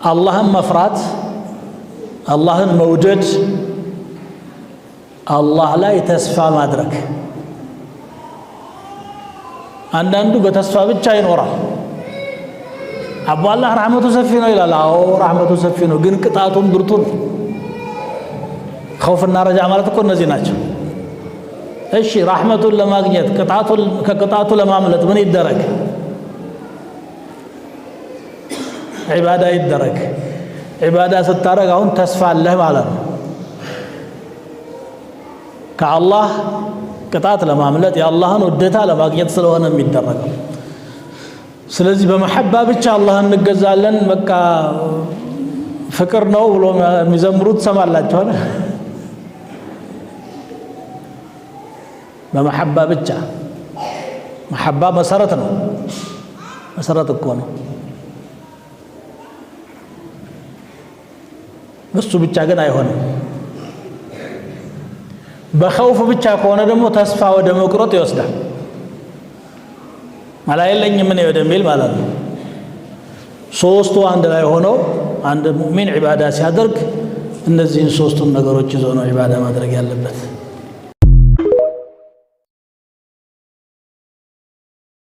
አላህን መፍራት አላህን መውደድ አላህ ላይ ተስፋ ማድረግ አንዳንዱ በተስፋ ብቻ ይኖራል አላህ ረህመቱ ሰፊ ነው ይላል አዎ ረህመቱ ሰፊ ነው ግን ቅጣቱን ብርቱ ነው خوفና ረጃ ማለት እኮ እነዚህ ናቸው እሺ ረህመቱን ለማግኘት ከቅጣቱ ለማምለጥ ምን ይደረግ ዒባዳ ይደረግ ዒባዳ ስታረግ አሁን ተስፋ አለህ ማለት ነው ከአላህ ቅጣት ለማምለጥ የአላህን ውዴታ ለማግኘት ስለሆነ የሚደረገው ስለዚህ በመሐባ ብቻ አላህን እንገዛለን በቃ ፍቅር ነው ብሎ የሚዘምሩት ሰማላችሁ አይደል በመሐባ ብቻ መሐባ መሰረት ነው መሰረት እኮ ነው እሱ ብቻ ግን አይሆንም በخوف ብቻ ከሆነ ደግሞ ተስፋ ወደ መቁረጥ ይወስዳል ማላየለኝ ምን ወደሚል ማለት ነው ሶስቱ አንድ ላይ ሆነው አንድ ሙእሚን ዒባዳ ሲያደርግ እነዚህን ሶስቱን ነገሮች ይዞ ነው ዒባዳ ማድረግ ያለበት